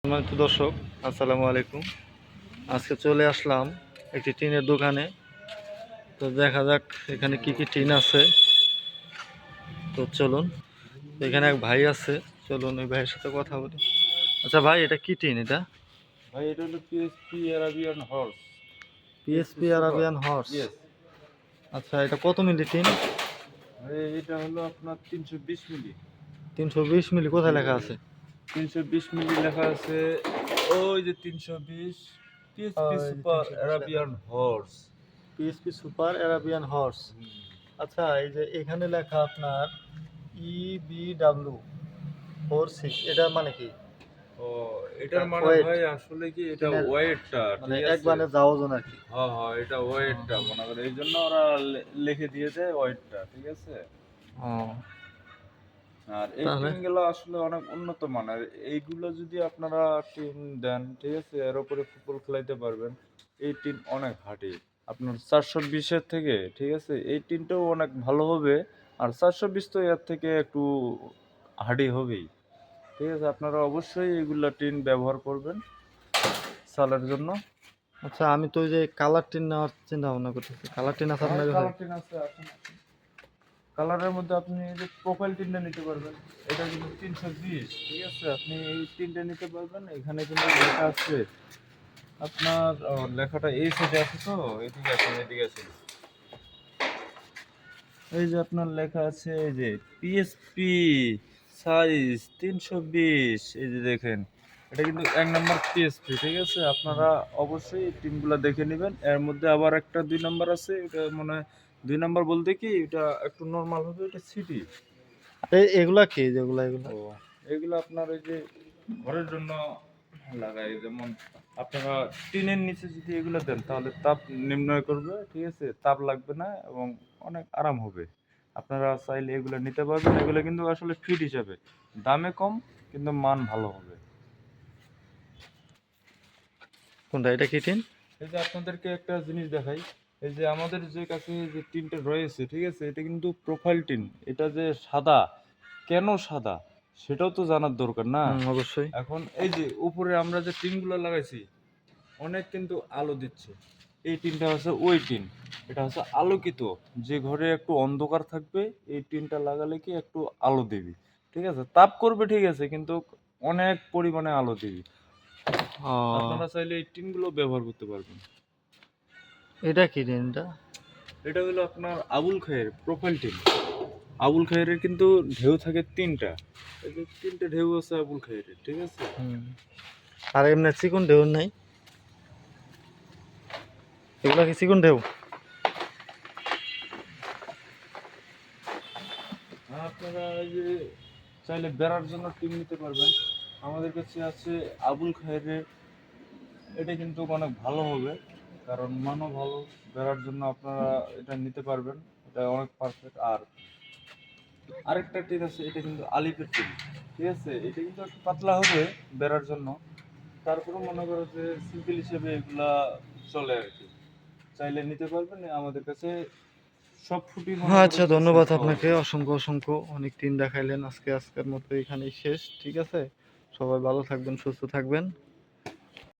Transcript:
সম্মানিত দর্শক, আসসালামু আলাইকুম। আজকে চলে আসলাম একটি টিনের দোকানে। তো দেখা যাক এখানে কি কি টিন আছে। তো চলুন, এখানে এক ভাই আছে, চলুন ওই ভাইয়ের সাথে কথা বলি। আচ্ছা ভাই, এটা কি টিন? এটা ভাই এটা হলো PSP Arabian horse. PSP super. Arabian horse. Yes. আচ্ছা, এটা কত মিলি টিন? ভাই এটা হলো আপনার 320 মিলি। 320 মিলি কোথায় লেখা আছে? 320 মিলি লেখা আছে, ওই যে 320 পিএসপি এই যে সুপার 320 লেখা অ্যারাবিয়ান আছে, horse. PSP super Arabian horse. আচ্ছা, এই যে এখানে লেখা আপনার EBW46, এটা মানে কি? ও, এটার মানে ওয়েট, ভাই আসলে কি এটা টিনের ওয়েটটা, মানে ঠিক এক আছে। বানে যা ওজন আর কি। হ্যাঁ হ্যাঁ, এটা ওয়েটটা মনে করে, এই জন্য ওরা লিখে দিয়ে দেয় ওয়েটটা, ঠিক আছে। ও, আর এই তাহলে টিনগুলো আসলে অনেক উন্নত মানের। এইগুলো যদি আপনারা টিন দেন, ঠিক আছে, এর উপরে ফুটবল খেলাইতে পারবেন। এই টিন অনেক হার্ডি, আপনার 420-এর থেকে, ঠিক আছে, এই টিনটাও অনেক ভালো হবে। আর 420 তো এর থেকে একটু হার্ডি হবেই, ঠিক আছে। আপনারা অবশ্যই এগুলা টিন ব্যবহার করবেন চালের জন্য। আচ্ছা, আমি তো ওই যে কালার টিন নেওয়ার চিন্তা ভাবনা করতেছি। কালার টিন আছে হ্যাঁ, আপনার কাছে? কালার টিন আছে, আসুন আসুন। কালারের মধ্যে আপনি এই যে প্রোফাইল টিনটা নিতে পারবেন। এটা কিন্তু 320, ঠিক আছে। আপনি এই টিনটা নিতে পারবেন। এখানে কিন্তু লেখা আছে আপনার, লেখাটা এই সাইডে আছে, তো এদিকে আছে, এদিকে আছে। এই যে আপনার লেখা আছে, এই যে পিএসপি সাইজ 320, এই যে দেখেন, এটা কিন্তু 1 নম্বর পিএসপি, ঠিক আছে। আপনারা অবশ্যই এই টিনগুলো দেখে নেবেন। এর মধ্যে আবার একটা 2 নম্বর আছে, এটা মনে হয় 2 নম্বর বলতে কি, এটা একটু নর্মাল হবে, এটা সিটি। এগুলা কি, যেগুলা এগুলা? ও, এগুলো আপনার ওই যে ঘরের জন্য লাগায়, যেমন আপনারা টিনের নিচে যদি এগুলো দেন তাহলে তাপ নির্ণয় করবে, ঠিক আছে, তাপ লাগবে না এবং অনেক আরাম হবে। আপনারা চাইলে এগুলো নিতে পারবেন। এগুলো কিন্তু আসলে ফিট হিসাবে, দামে কম কিন্তু মান ভালো হবে। কোনটা, এটা কি টিন? এই যে আপনাদেরকে একটা জিনিস দেখাই, এই যে আমাদের যে কাছে যে টিনটা রয়েছে, ঠিক আছে, এটা কিন্তু প্রোফাইল টিন। এটা যে সাদা, কেন সাদা সেটাও তো জানার দরকার না। অবশ্যই। এখন এই যে উপরে আমরা যে টিনগুলো লাগাইছি, অনেক কিন্তু আলো দিচ্ছে। এই টিনটা হচ্ছে ওই টিন, এটা হচ্ছে আলোকিত। যে ঘরে একটু অন্ধকার থাকবে, এই টিনটা লাগালে কি একটু আলো দিবি, ঠিক আছে। তাপ করবে, ঠিক আছে, কিন্তু অনেক পরিমাণে আলো দিবি। ও, আপনারা চাইলে এই টিনগুলো ব্যবহার করতে পারবেন। এটা কি টিন এটা? এটা হলো আপনার আবুল খায়ের প্রোফাইল টিন। আবুল খায়েরের কিন্তু ঢেউ থাকে 3টা। এই যে 3টে ঢেউ আছে আবুল খায়েরের, ঠিক আছে। আর এমনি চিকন ঢেউ নাই? এগুলা কি চিকন ঢেউ? আর আপনারা এই যে চাইলে বেড়ার জন্য টিন নিতে পারবেন। আমাদের কাছে আছে আবুল খায়েরের। এটা কিন্তু অনেক ভালো হবে, কারণ মানও ভালো। বেড়ার জন্য আপনারা এটা নিতে পারবেন, এটা অনেক পারফেক্ট। আর আরেকটা টিন আছে, এটা কিন্তু আলিপের টিন, ঠিক আছে। এটা কিন্তু একটু পাতলা হবে বেড়ার জন্য, তারপরে মনে করো যে সিম্পল হিসেবে এগুলা চলে আর কি। চাইলে নিতে পারবেন আমাদের কাছে। সব ফুটি মনে করো আচ্ছা, যে সেট ধন্যবাদ পাওয়া আপনাকে, যায়। অসংখ্য অসংখ্য। অনেক টিন দেখাইলেন। আজকের মতো এখানেই শেষ, ঠিক আছে। সবাই ভালো থাকবেন, সুস্থ থাকবেন।